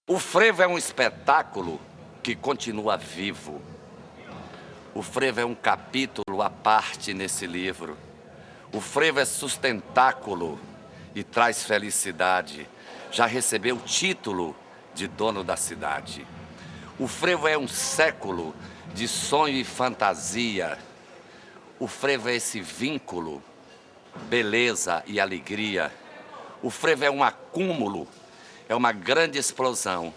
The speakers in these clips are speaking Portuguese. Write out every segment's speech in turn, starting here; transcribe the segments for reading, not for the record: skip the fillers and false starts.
O frevo é um espetáculo que continua vivo. O frevo é um capítulo à parte nesse livro. O frevo é sustentáculo e traz felicidade. Já recebeu o título de dono da cidade. O frevo é um século de sonho e fantasia. O frevo é esse vínculo, beleza e alegria. O frevo é um acúmulo, é uma grande explosão.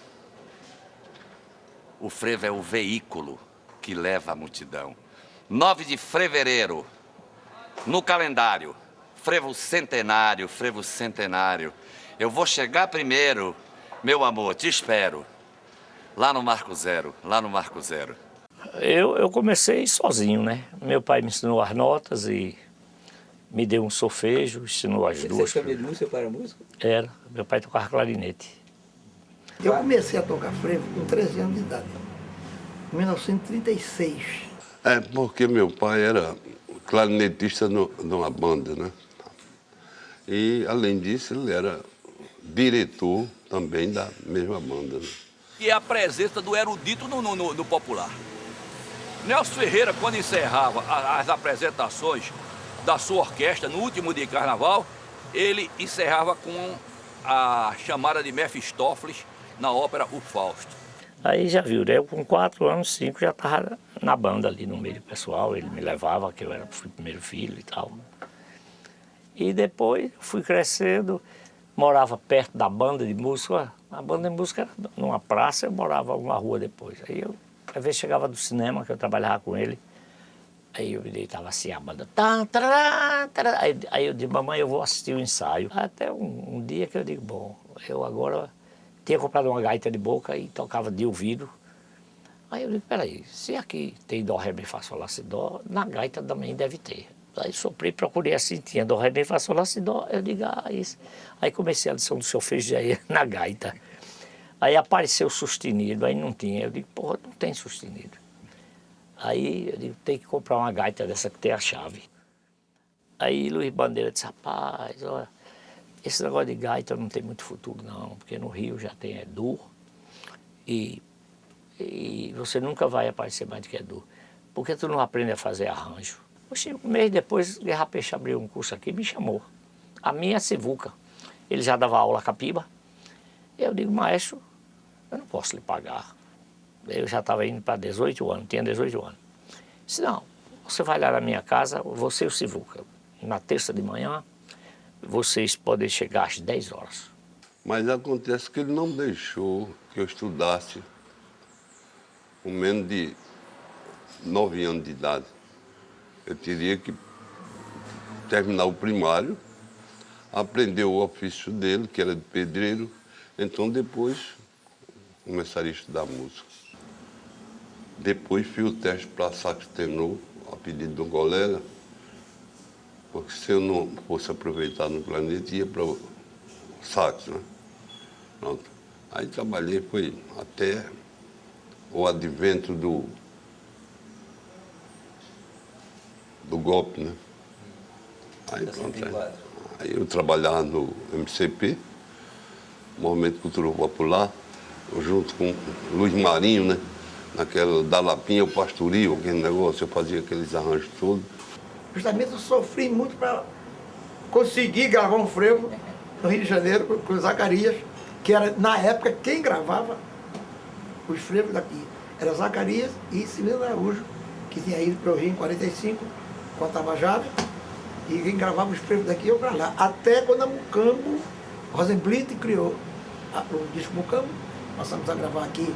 O frevo é o veículo que leva a multidão. 9 de fevereiro, no calendário, frevo centenário, frevo centenário. Eu vou chegar primeiro, meu amor, te espero. Lá no Marco Zero, lá no Marco Zero. Eu comecei sozinho, né? Meu pai me ensinou as notas e me deu um solfejo, ensinou as duas. Você também de música, seu pai era músico? Era, meu pai tocava clarinete. Eu comecei a tocar frevo com 13 anos de idade, em 1936. É, porque meu pai era clarinetista numa banda, né? E, além disso, ele era diretor também da mesma banda, né? E a presença do erudito no popular. Nelson Ferreira, quando encerrava as apresentações da sua orquestra no último dia de carnaval, ele encerrava com a chamada de Mefistófeles na ópera O Fausto. Aí já viu, né? Eu com 4 anos, 5, já estava na banda ali no meio pessoal. Ele me levava, que eu era o primeiro filho e tal. E depois fui crescendo, morava perto da banda de música. A banda de música era numa praça, eu morava uma rua depois. Aí eu, às vezes, chegava do cinema, que eu trabalhava com ele. Aí eu me deitava assim, a banda... Aí eu disse, mamãe, eu vou assistir o ensaio. Até um dia que eu digo, bom, eu agora tinha comprado uma gaita de boca e tocava de ouvido. Aí eu digo, peraí, se aqui tem dó, ré, mi, fá, sol, lá, si, dó, na gaita também deve ter. Aí soprei, procurei assim, tinha dó, ré, mi, fá, sol, lá, si, dó. Eu digo, isso. Aí comecei a lição do solfejo aí na gaita. Aí apareceu o sustenido, aí não tinha. Eu digo, porra, não tem sustenido. Aí eu digo, tem que comprar uma gaita dessa que tem a chave. Aí Luiz Bandeira disse, rapaz, olha, esse negócio de gaita não tem muito futuro não, porque no Rio já tem Edu e você nunca vai aparecer mais do que Edu. Por que tu não aprende a fazer arranjo? Um mês depois, Guerra Peixe abriu um curso aqui e me chamou. A minha Sivuca. Ele já dava aula capiba. Eu digo, maestro, eu não posso lhe pagar. Eu já estava indo para 18 anos, tinha 18 anos. Disse, não, você vai lá na minha casa, você e o Sivuca. Na terça de manhã, vocês podem chegar às 10 horas. Mas acontece que ele não deixou que eu estudasse com menos de 9 anos de idade. Eu teria que terminar o primário, aprender o ofício dele, que era de pedreiro, então depois começaria a estudar música. Depois fiz o teste para sax tenor, a pedido de um colega, porque se eu não fosse aproveitar no planeta, ia para o sax, né? Pronto. Aí trabalhei, foi até o advento do golpe, né? Aí, pronto, aí eu trabalhava no MCP, Movimento Cultural Popular, junto com Luiz Marinho, né? Naquela da Lapinha, o Pastoril, aquele negócio, eu fazia aqueles arranjos todos. Justamente eu sofri muito para conseguir gravar um frevo no Rio de Janeiro com o Zacarias, que era, na época, quem gravava os frevos daqui. Era Zacarias e Cilino Araújo, que tinha ido para o Rio em 45, com a Tabajara, e quem gravava os frevos daqui eu para lá. Até quando a Mucambo, Rosenblit criou o disco Mucambo, passamos a gravar aqui.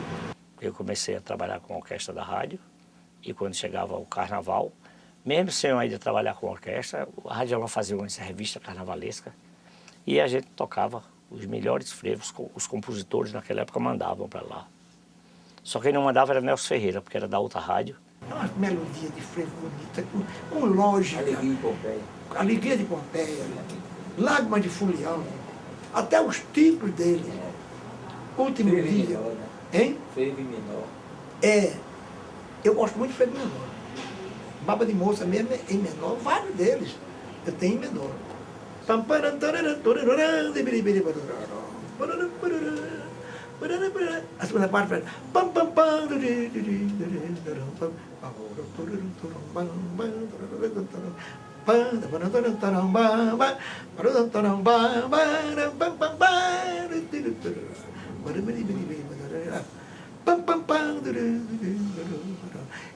Eu comecei a trabalhar com a orquestra da rádio e quando chegava o carnaval, mesmo sem eu ainda trabalhar com a orquestra, a Rádio Alô fazia uma revista carnavalesca e a gente tocava os melhores frevos, os compositores naquela época mandavam para lá. Só quem não mandava era Nelson Ferreira, porque era da outra rádio. É uma melodia de frevo bonita, com lógica. Alegria de Pompeia. Alegria de Pompeia, Lágrimas de Fulião, até os títulos dele. Último Frevo em dia. menor, né? Hein? Frevo em menor. É, eu gosto muito de frevo menor. Baba de Moça mesmo é em menor, vários deles eu tenho em menor. segunda parte faz pam pam pam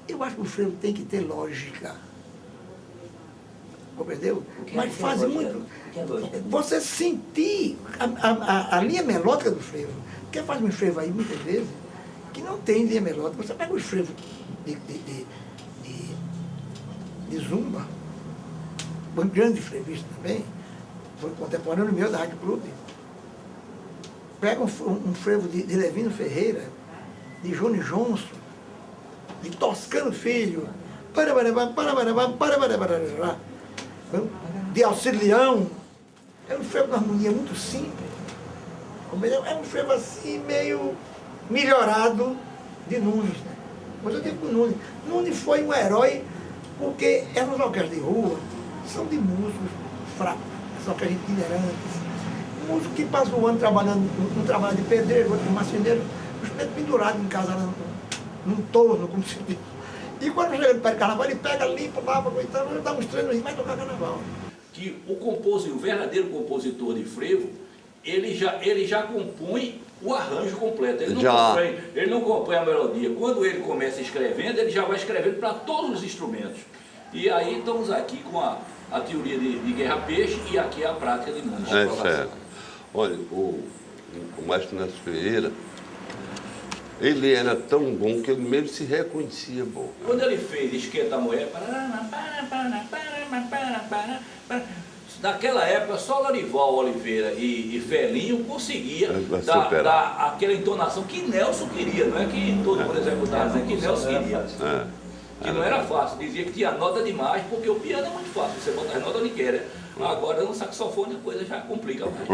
eu acho que o frevo tem que ter lógica. Compreendeu? Mas faz muito. Você sentir a linha melódica do frevo. Porque faz um frevo aí, muitas vezes, que não tem linha melódica. Você pega o frevo de zumba, um grande frevista também, foi contemporâneo meu da Rádio Clube. Pega um frevo de Levino Ferreira, de Johnny Johnson, de Toscano Filho, de Auxilião. É um frevo de harmonia muito simples. É um frevo assim, meio melhorado de Nunes. Né? Mas eu digo que o Nunes foi um herói, porque essas orquestras de rua são de músicos fracos, são orquestras itinerantes. Músico que passa o ano trabalhando, um trabalho de pedreiro, outro de marceneiro, os pretos pendurados em casa, num torno, como se diz. E quando chega no pé de carnaval, ele pega, limpa, lava, coitado, dá uns treinos e vai tocar carnaval. Que o verdadeiro compositor de frevo, ele já compõe o arranjo completo. Ele não compõe a melodia. Quando ele começa escrevendo, ele já vai escrevendo para todos os instrumentos. E aí estamos aqui com a teoria de Guerra Peixe e aqui a prática de Nunes. É certo. Olha, o Maestro Nelson Ferreira, ele era tão bom que ele mesmo se reconhecia bom. Quando ele fez Esquenta a Mulher, naquela época só Lorival Oliveira e Felinho conseguia dar aquela entonação que Nelson queria, não é que todo mundo executava, que Nelson queria. Que não era fácil, dizia que tinha nota demais, porque o piano é muito fácil, você bota as notas onde quer. Agora no saxofone a coisa já complica mais.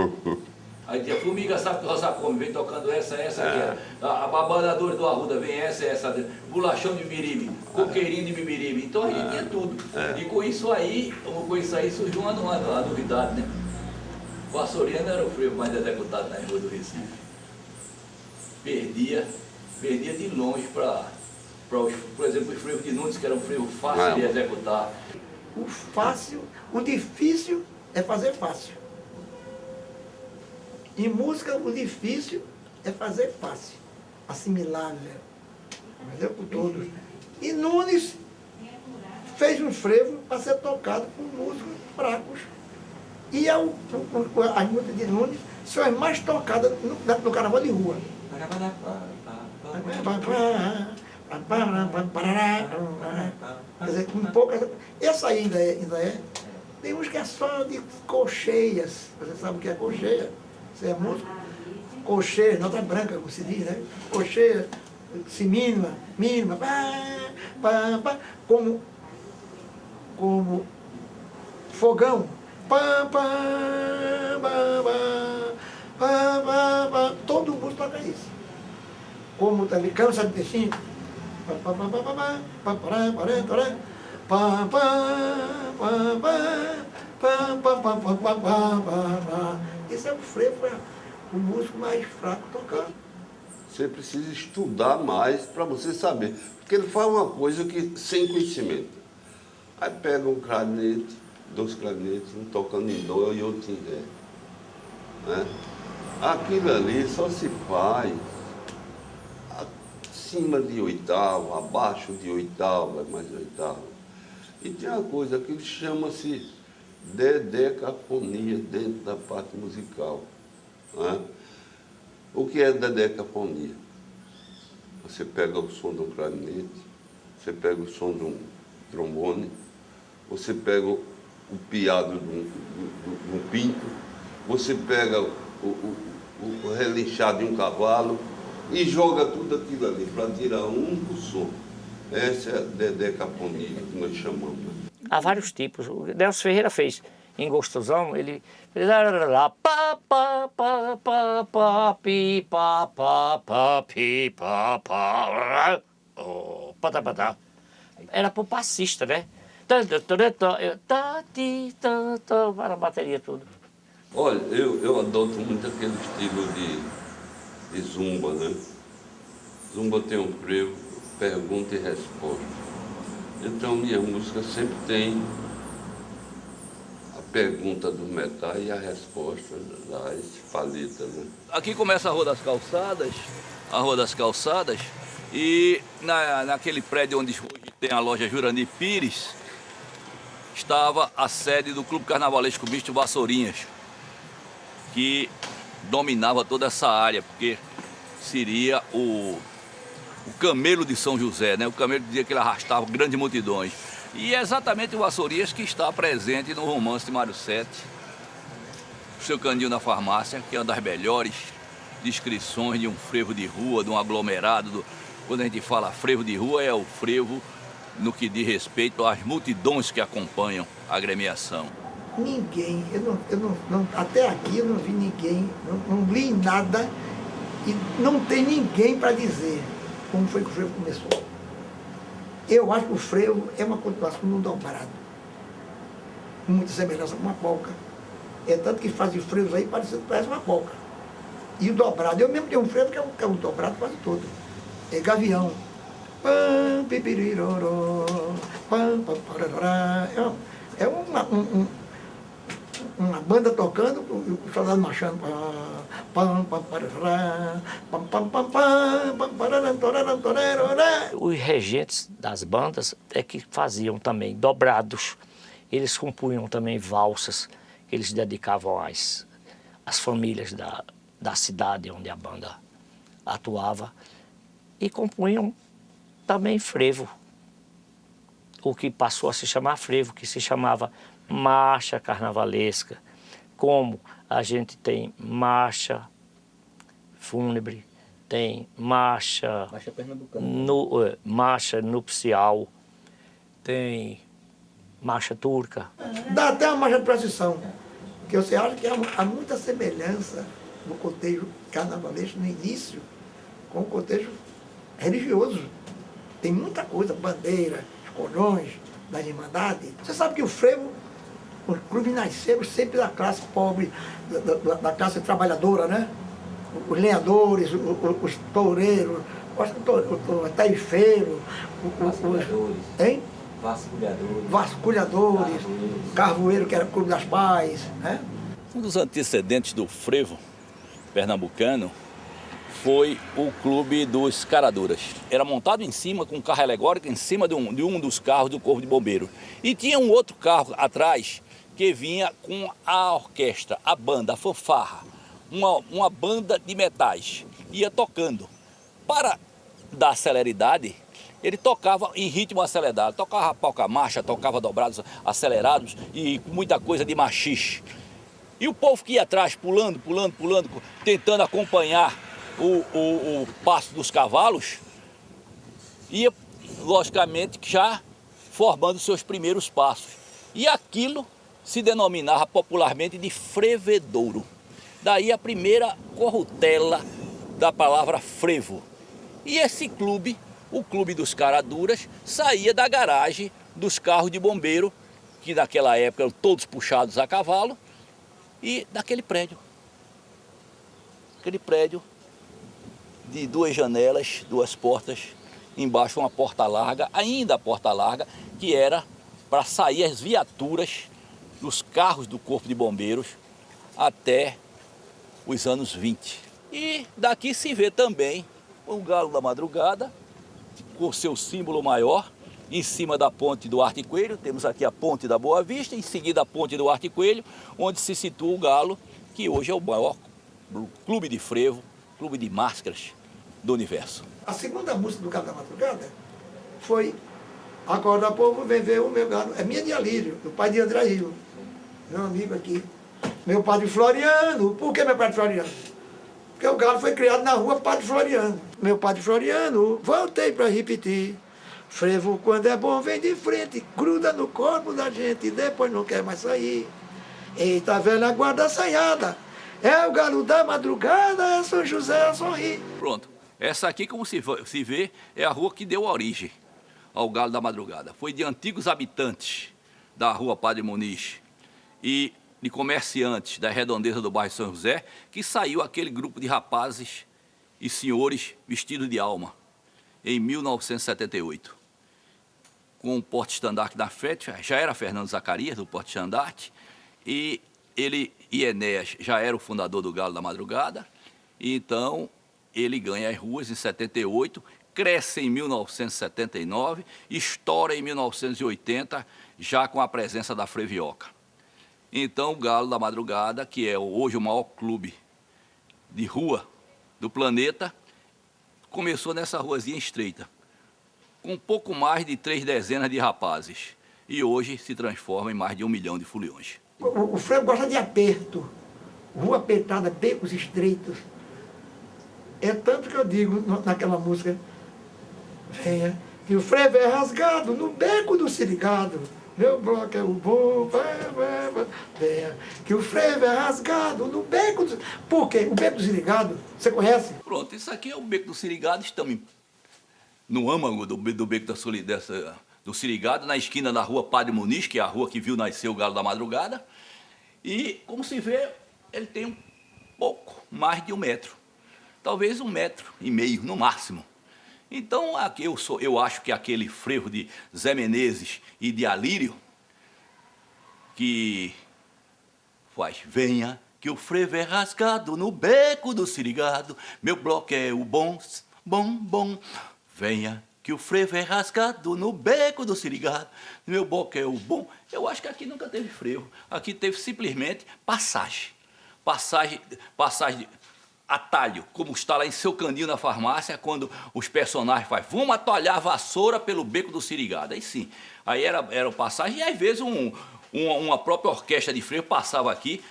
Aí tinha Formiga Sabe Rosa Come, vem tocando essa, aqui. A Babadadora do Arruda vem essa. Bolachão de Biribe, Coqueirinho de Bibiribe. Então a gente tinha tudo. E com isso aí surgiu uma novidade, né? O açoriano era o frevo mais executado na rua do Recife. Perdia de longe para, por exemplo, os frevos de Nunes, que era um frevo fácil de executar. O difícil é fazer fácil. Em música, o difícil é fazer fácil, assimilável, entendeu? Por todos. E Nunes fez um frevo para ser tocado por músicos fracos. E as músicas de Nunes são as mais tocadas no carnaval de rua. Quer dizer, com poucas. Essa ainda é. Tem uns que é só de colcheias. Você sabe o que é colcheia? Você é músico? Colcheia, nota branca, como se diz, né? Colcheia, semínima, mínima, como fogão. Todo mundo toca isso. Como também cansa de peixinho. Esse é o frevo para o músico mais fraco tocar. Você precisa estudar mais para você saber. Porque ele faz uma coisa que sem conhecimento. Aí pega um clarinete, 2 clarinetes, um tocando em dó e outro em ré. Né? Aquilo ali só se faz acima de oitava, abaixo de oitava, mais oitava. E tem uma coisa que chama-se dedecafonia dentro da parte musical. Né? O que é dedecafonia? Você pega o som de um clarinete, você pega o som de um trombone, você pega o piado de um pinto, você pega o relinchar de um cavalo e joga tudo aquilo ali para tirar um do som. Essa é a dedecafonia que nós chamamos. Há vários tipos. O Nelson Ferreira fez em Gostosão, ele fez era pro passista, né? Para a bateria tudo. Olha, eu adoto muito aquele estilo de zumba, né? Zumba tem um frevo, pergunta e resposta. Então minha música sempre tem a pergunta do metal e a resposta da espalheta, né? Aqui começa a Rua das Calçadas, e naquele prédio onde hoje tem a loja Jurandir Pires, estava a sede do Clube Carnavalesco Misto Vassourinhas, que dominava toda essa área, porque seria o camelo de São José, né? O camelo dizia que ele arrastava grandes multidões. E é exatamente o Vassourinhas que está presente no Romance de Mário Sete, o Seu Cantinho na Farmácia, que é uma das melhores descrições de um frevo de rua, de um aglomerado. Quando a gente fala frevo de rua, é o frevo no que diz respeito às multidões que acompanham a agremiação. Ninguém, até aqui eu não vi ninguém, não li nada e não tem ninguém para dizer como foi que o frevo começou. Eu acho que o frevo é uma continuação do dobrado, com muita semelhança com uma polca. É tanto que fazem os frevos aí parece uma polca. E o dobrado, eu mesmo tenho um frevo que é um dobrado quase todo. É gavião. Pam, pipiriroró, pam, pam, parará. É uma banda tocando, o soldado marchando. Pam, pam, parará, pam, pam, pam, pam, pam, parará, torará, torará. Os regentes das bandas é que faziam também dobrados. Eles compunham também valsas que eles dedicavam às famílias da cidade onde a banda atuava. E compunham também frevo, o que passou a se chamar frevo, que se chamava marcha carnavalesca, como a gente tem marcha fúnebre, tem marcha pernambucana, marcha nupcial, tem marcha turca. Dá até uma marcha de procissão, que você acha que há muita semelhança no cotejo carnavalesco no início com o cotejo religioso. Tem muita coisa, bandeira, os cordões, das irmandades. Você sabe que o frevo, os clubes nasceram sempre da classe pobre, da classe trabalhadora, né? Os lenhadores, os toureiros, os taifeiros, hein? Vasculhadores, carvoeiro, que era o Clube das Pais, né? Um dos antecedentes do frevo pernambucano foi o Clube dos Caraduras. Era montado em cima, com um carro alegórico, em cima de um dos carros do Corpo de Bombeiro. E tinha um outro carro atrás que vinha com a orquestra, a banda, a fanfarra, uma banda de metais. Ia tocando. Para dar celeridade, ele tocava em ritmo acelerado. Tocava polca-marcha, tocava dobrados acelerados e muita coisa de machixe. E o povo que ia atrás, pulando, tentando acompanhar o passo dos cavalos, ia, logicamente, já formando seus primeiros passos. E aquilo se denominava popularmente de frevedouro. Daí a primeira corrutela da palavra frevo. E esse clube, o Clube dos Caraduras, saía da garagem dos carros de bombeiro, que naquela época eram todos puxados a cavalo, e daquele prédio. Aquele prédio de 2 janelas, 2 portas, embaixo uma porta larga, ainda a porta larga, que era para sair as viaturas dos carros do Corpo de Bombeiros até os anos 20. E daqui se vê também o Galo da Madrugada, com seu símbolo maior, em cima da ponte do Arte Coelho. Temos aqui a ponte da Boa Vista, em seguida a ponte do Arte Coelho, onde se situa o Galo, que hoje é o maior clube de frevo, clube de máscaras do universo. A segunda música do Galo da Madrugada foi Acorda Povo, vem ver o meu galo. É minha de Alírio, do pai de André Rio, meu amigo aqui. Meu padre Floriano. Por que meu padre Floriano? Porque o galo foi criado na rua Padre Floriano. Meu padre Floriano, voltei para repetir. Frevo, quando é bom, vem de frente, gruda no corpo da gente e depois não quer mais sair. Eita, velha guarda assanhada, é o galo da madrugada, é São José a sorrir. Pronto. Essa aqui, como se vê, é a rua que deu origem ao Galo da Madrugada. Foi de antigos habitantes da rua Padre Muniz e de comerciantes da redondeza do bairro São José que saiu aquele grupo de rapazes e senhores vestidos de alma. em 1978, com o porte-estandarte na frente. Já era Fernando Zacarias, do porte-estandarte, e ele e Enéas já era o fundador do Galo da Madrugada, e então ele ganha as ruas em 78, cresce em 1979, estoura em 1980, já com a presença da Frevioca. Então o Galo da Madrugada, que é hoje o maior clube de rua do planeta, começou nessa ruazinha estreita, com pouco mais de 3 dezenas de rapazes, e hoje se transforma em mais de 1 milhão de foliões. O frevo gosta de aperto, rua apertada, becos estreitos. É tanto que eu digo naquela música, venha, que o frevo é rasgado no beco do Sirigado. Meu bloco é o bom, venha, que o frevo é rasgado no beco do... Por quê? O beco do Sirigado, você conhece? Pronto, isso aqui é o Beco do Sirigado, estamos no âmago do Beco do Sirigado, na esquina da rua Padre Muniz, que é a rua que viu nascer o Galo da Madrugada, e, como se vê, ele tem um pouco mais de 1 metro, talvez 1,5 metros, no máximo. Então, aqui eu acho que aquele frevo de Zé Menezes e de Alírio, que faz, venha, que o frevo é rasgado no beco do Sirigado, meu bloco é o bom, bom, venha, que o frevo é rasgado no beco do Sirigado, meu bloco é o bom. Eu acho que aqui nunca teve frevo, aqui teve simplesmente passagem, atalho, como está lá em Seu Canil na farmácia, quando os personagens fazem, vamos atalhar a vassoura pelo beco do Sirigado. Aí sim, aí era o passagem, e às vezes uma própria orquestra de frevo passava aqui,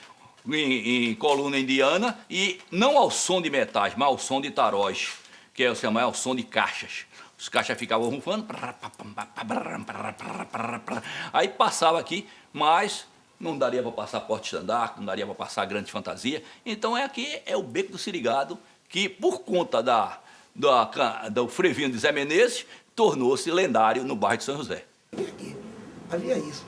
em coluna indiana, e não ao som de metais, mas ao som de taróis, que é o som de caixas. Os caixas ficavam rufando, aí passava aqui, mas não daria para passar porte-estandarte, não daria para passar grande fantasia. Então aqui é o Beco do Sirigado, que por conta do frevinho de Zé Menezes, tornou-se lendário no bairro de São José. Aqui, havia isso.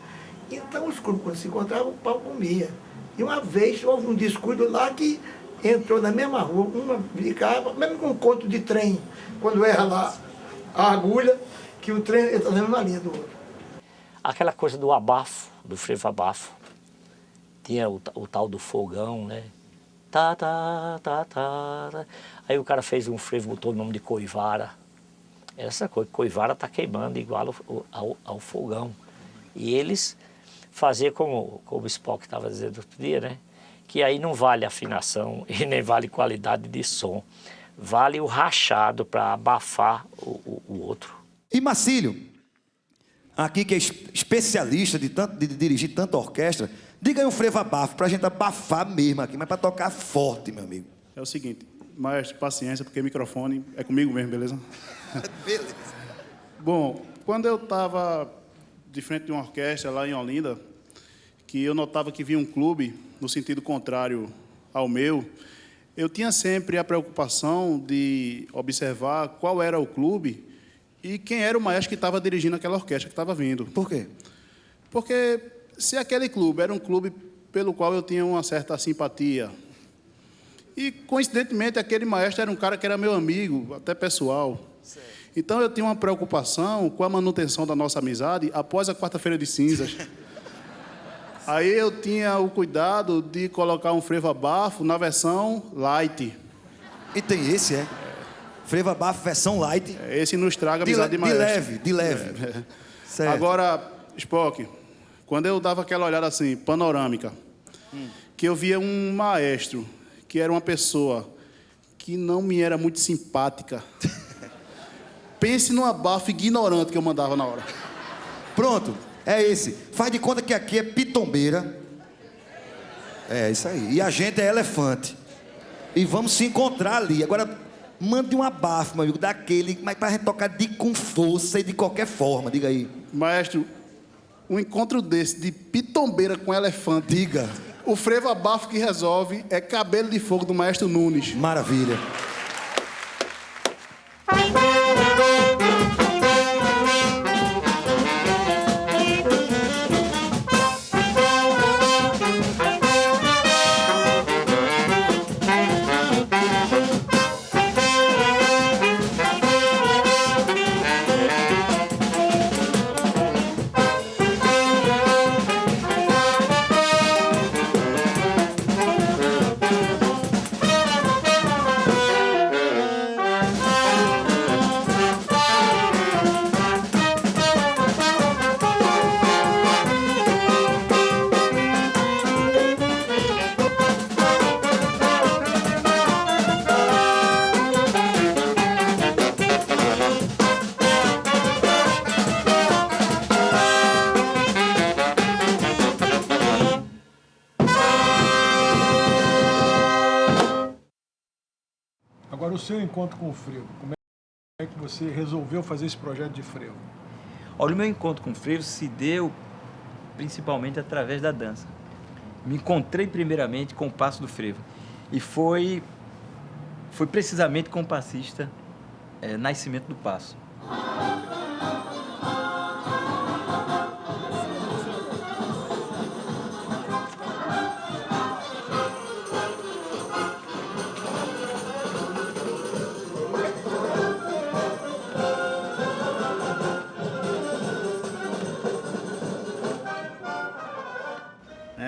Então os clubes, quando se encontravam, o pau comia. E uma vez houve um descuido lá que entrou na mesma rua, uma brincava, mesmo com um conto de trem, quando erra lá a agulha, que o trem entra na linha do outro. Aquela coisa do abafo, do frevo abafo. Tinha o tal do fogão, né? Tá, tá, tá, tá. Aí o cara fez um frevo, botou o nome de Coivara. Essa coisa, Coivara tá queimando igual ao fogão. E eles faziam como o Spock estava dizendo outro dia, né? Que aí não vale afinação e nem vale qualidade de som. Vale o rachado para abafar o outro. E Marcílio, aqui que é especialista de dirigir tanta orquestra, diga aí um frevo abafo, pra gente abafar mesmo aqui, mas pra tocar forte, meu amigo. É o seguinte, maestro, paciência, porque microfone é comigo mesmo, beleza? Beleza. Bom, quando eu estava de frente de uma orquestra lá em Olinda, que eu notava que vinha um clube no sentido contrário ao meu, eu tinha sempre a preocupação de observar qual era o clube e quem era o maestro que estava dirigindo aquela orquestra que estava vindo. Por quê? Porque se aquele clube era um clube pelo qual eu tinha uma certa simpatia, e, coincidentemente, aquele maestro era um cara que era meu amigo, até pessoal. Certo. Então, eu tinha uma preocupação com a manutenção da nossa amizade após a quarta-feira de cinzas. Aí eu tinha o cuidado de colocar um frevo abafo na versão light. E tem esse, é? Frevo abafo, versão light. Esse não estraga a amizade de maestro. De leve. Certo. Agora, Spock, quando eu dava aquela olhada assim, panorâmica, que eu via um maestro, que era uma pessoa que não me era muito simpática. Pense num abafo ignorante que eu mandava na hora. Pronto. É esse. Faz de conta que aqui é pitombeira. É isso aí. E a gente é elefante. E vamos se encontrar ali. Agora, mande um abafo, meu amigo, daquele, mas pra gente tocar com força e de qualquer forma. Diga aí. Maestro, um encontro desse, de pitombeira com elefante. Diga. O frevo abafo que resolve é Cabelo de Fogo do Maestro Nunes. Maravilha. seu encontro com o frevo? Como é que você resolveu fazer esse projeto de frevo? Olha, o meu encontro com o frevo se deu principalmente através da dança. Me encontrei primeiramente com o passo do frevo. E foi precisamente com o passista Nascimento do Passo.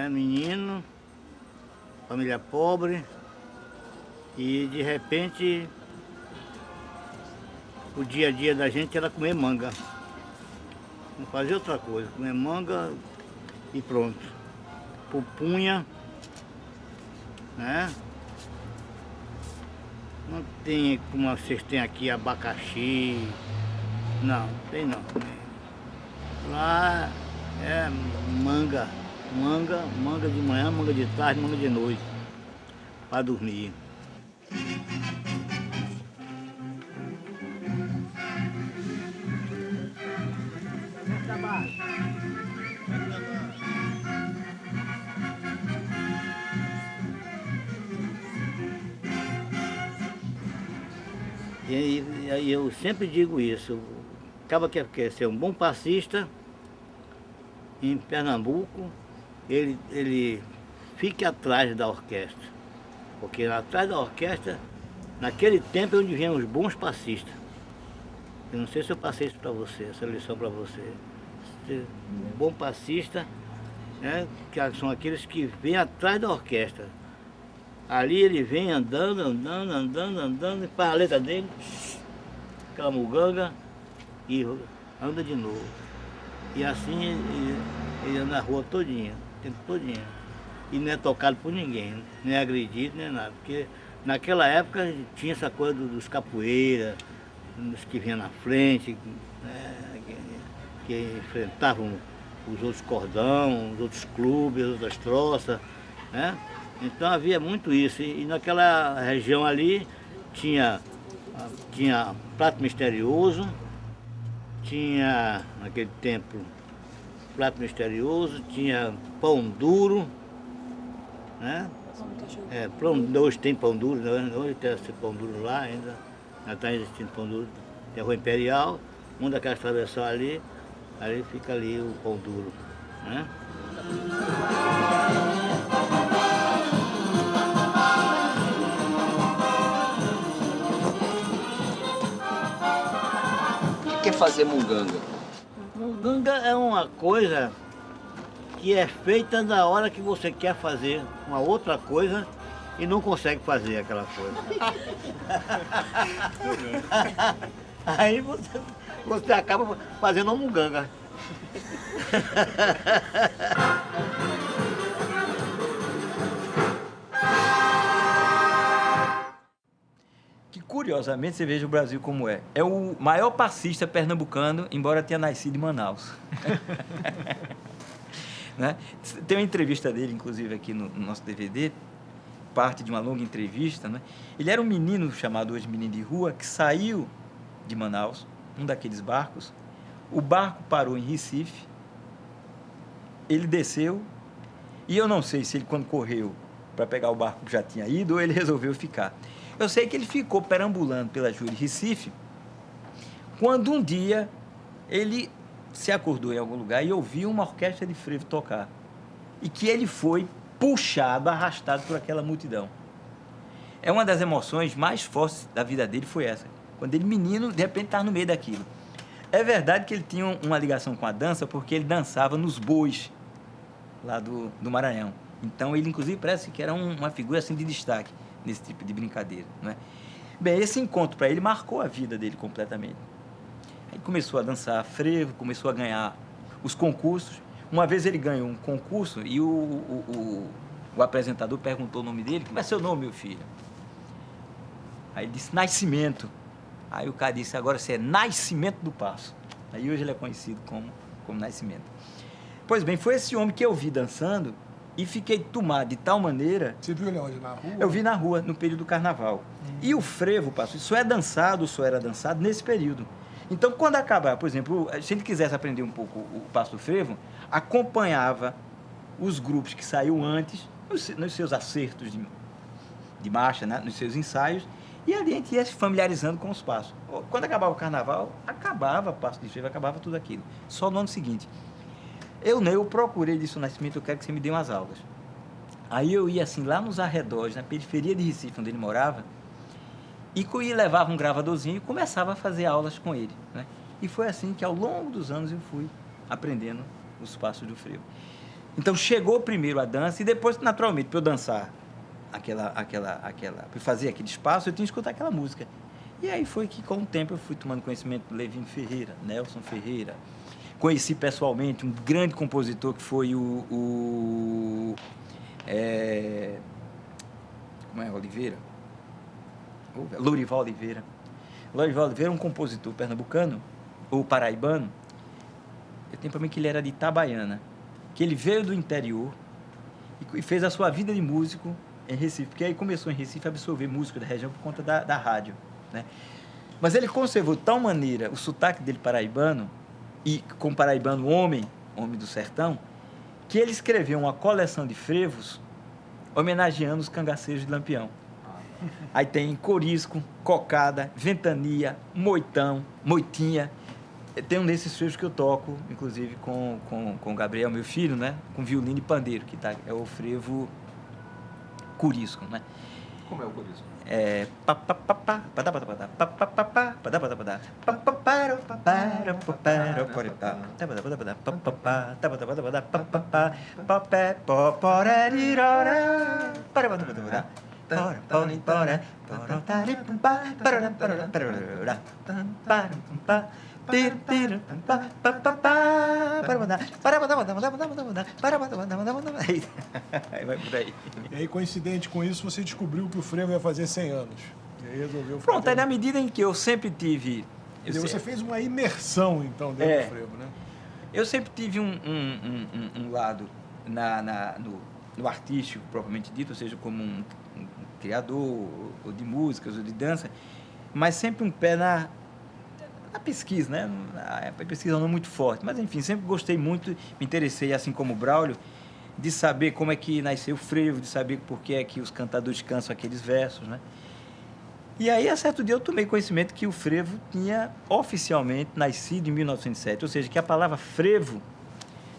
Menino, família pobre, e de repente o dia a dia da gente era comer manga. Não fazia outra coisa, comer manga e pronto. Pupunha, né? Não tem como vocês têm aqui abacaxi, não, tem não. Lá é manga. Manga de manhã, manga de tarde, manga de noite, para dormir. E eu sempre digo isso, acaba que quer ser um bom passista em Pernambuco, ele fique atrás da orquestra, porque atrás da orquestra, naquele tempo é onde vinham os bons passistas. Eu não sei se eu passei isso para você, essa lição para você. Um bom passista, né, que são aqueles que vêm atrás da orquestra. Ali ele vem andando, e faz a letra dele, aquela muganga, e anda de novo. E assim ele anda na rua todinha. Todinha. E não é tocado por ninguém, não é agredido, nem nada. Porque naquela época tinha essa coisa dos capoeiras, dos que vinham na frente, né, que enfrentavam os outros cordão, os outros clubes, as outras troças, né? Então havia muito isso. E naquela região ali tinha Prato Misterioso, tinha naquele tempo Prato Misterioso, tinha Pão Duro, né? Hoje tem Pão Duro, hoje tem esse Pão Duro lá ainda está existindo Pão Duro. Tem a Rua Imperial, uma daquelas travessões ali fica ali o Pão Duro, né? O que é fazer munganga? Munganga é uma coisa que é feita na hora que você quer fazer uma outra coisa e não consegue fazer aquela coisa. Aí você acaba fazendo uma munganga. Que curiosamente você veja o Brasil como é. É o maior passista pernambucano, embora tenha nascido em Manaus. Né? Tem uma entrevista dele, inclusive, aqui no nosso DVD, parte de uma longa entrevista, né? Ele era um menino chamado hoje menino de rua, que saiu de Manaus, um daqueles barcos. O barco parou em Recife, ele desceu, e eu não sei se ele, quando correu para pegar o barco, já tinha ido ou ele resolveu ficar. Eu sei que ele ficou perambulando pela Júri Recife, quando um dia ele se acordou em algum lugar e ouviu uma orquestra de frevo tocar. E que ele foi puxado, arrastado por aquela multidão. É uma das emoções mais fortes da vida dele, foi essa. Quando ele, menino, de repente estava no meio daquilo. É verdade que ele tinha uma ligação com a dança, porque ele dançava nos bois, lá do Maranhão. Então, ele, inclusive, parece que era uma figura assim, de destaque nesse tipo de brincadeira, não é? Bem, esse encontro para ele marcou a vida dele completamente. Aí começou a dançar frevo, começou a ganhar os concursos. Uma vez ele ganhou um concurso e o apresentador perguntou o nome dele. Como é seu nome, meu filho? Aí ele disse Nascimento. Aí o cara disse, agora você é Nascimento do Passo. Aí hoje ele é conhecido como Nascimento. Pois bem, foi esse homem que eu vi dançando E fiquei tomado de tal maneira... Você viu ele onde? Na rua? Eu vi na rua, no período do carnaval. E o frevo, pastor, só era dançado nesse período. Então, quando acabar, por exemplo, se a gente quisesse aprender um pouco o passo do frevo, acompanhava os grupos que saíam antes, nos seus acertos de marcha, né? Nos seus ensaios, e ali a gente ia se familiarizando com os passos. Quando acabava o carnaval, acabava o passo de frevo, acabava tudo aquilo. Só no ano seguinte. Eu procurei disso Nascimento, eu quero que você me dê umas aulas. Aí eu ia assim, lá nos arredores, na periferia de Recife, onde ele morava, e levava um gravadorzinho e começava a fazer aulas com ele, né? E foi assim que ao longo dos anos eu fui aprendendo os passos do frevo. Então chegou primeiro a dança e depois, naturalmente, para eu dançar para fazer aquele espaço, eu tinha que escutar aquela música. E aí foi que com o tempo eu fui tomando conhecimento do Levin Ferreira, Nelson Ferreira. Conheci pessoalmente um grande compositor que foi Oliveira? Lourival Oliveira. Lourival Oliveira é um compositor pernambucano, ou paraibano. Eu tenho para mim que ele era de Itabaiana, que ele veio do interior e fez a sua vida de músico em Recife, porque aí começou em Recife a absorver música da região por conta da rádio, né? Mas ele conservou de tal maneira o sotaque dele paraibano, e com paraibano homem do sertão, que ele escreveu uma coleção de frevos homenageando os cangaceiros de Lampião. Aí tem corisco, cocada, ventania, moitinha. Tem um desses frevos que eu toco, inclusive com o Gabriel, meu filho, né? Com violino e pandeiro, é o frevo corisco, né? Como é o corisco? Vai por aí. E aí, coincidente com isso, você descobriu que o frevo ia fazer 100 anos. E aí resolveu... Pronto, aí na medida em que eu sempre tive... Você fez uma imersão, então, dentro do frevo, né? Eu sempre tive um lado no artístico, propriamente dito, ou seja, como um criador, ou de músicas, ou de dança, mas sempre um pé na pesquisa, né? A pesquisa não muito forte, mas enfim, sempre gostei muito, me interessei, assim como o Braulio, de saber como é que nasceu o frevo, de saber por que é que os cantadores cantam aqueles versos, né? E aí, a certo dia, eu tomei conhecimento que o frevo tinha oficialmente nascido em 1907, ou seja, que a palavra frevo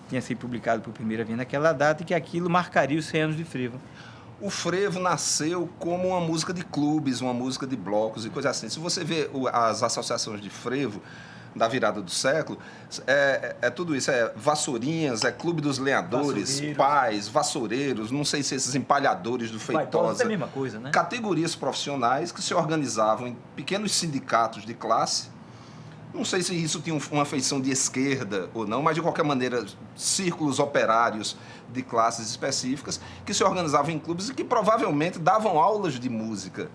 tinha sido publicada por primeira vez naquela data e que aquilo marcaria os 100 anos de frevo. O frevo nasceu como uma música de clubes, uma música de blocos e coisa assim. Se você vê as associações de frevo da virada do século, é tudo isso, vassourinhas, clube dos lenhadores, pais, vassoureiros, não sei se esses empalhadores do Feitosa. É a mesma coisa, né? Categorias profissionais que se organizavam em pequenos sindicatos de classe. Não sei se isso tinha uma feição de esquerda ou não, mas de qualquer maneira, círculos operários de classes específicas que se organizavam em clubes e que provavelmente davam aulas de música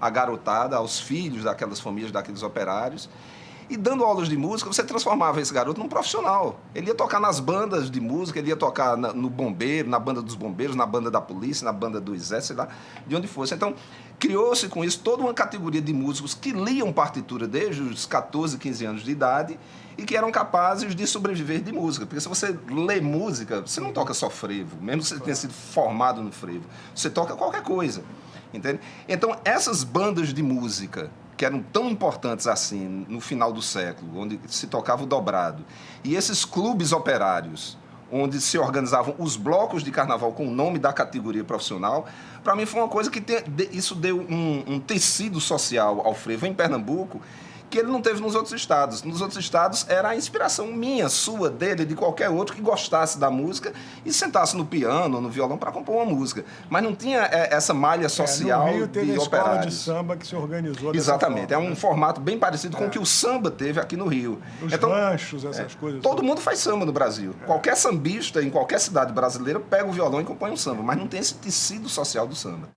à garotada, aos filhos daquelas famílias, daqueles operários. E dando aulas de música, você transformava esse garoto num profissional. Ele ia tocar nas bandas de música, ele ia tocar no bombeiro, na banda dos bombeiros, na banda da polícia, na banda do exército, sei lá, de onde fosse. Então, criou-se com isso toda uma categoria de músicos que liam partitura desde os 14, 15 anos de idade e que eram capazes de sobreviver de música. Porque se você lê música, você não toca só frevo, mesmo que você tenha sido formado no frevo. Você toca qualquer coisa, entende? Então, essas bandas de música que eram tão importantes assim no final do século, onde se tocava o dobrado, e esses clubes operários, onde se organizavam os blocos de carnaval com o nome da categoria profissional, para mim foi uma coisa que isso deu um tecido social ao frevo em Pernambuco, que ele não teve nos outros estados. Nos outros estados era a inspiração minha, sua, dele, de qualquer outro que gostasse da música e sentasse no piano, no violão para compor uma música. Mas não tinha essa malha social no Rio teve de a escola operários. de samba que se organizou Exatamente, dessa forma, é um formato bem parecido com o que o samba teve aqui no Rio. Os então, ranchos, essas coisas. Todo mundo faz samba no Brasil. Qualquer sambista em qualquer cidade brasileira pega o violão e compõe um samba, mas não tem esse tecido social do samba.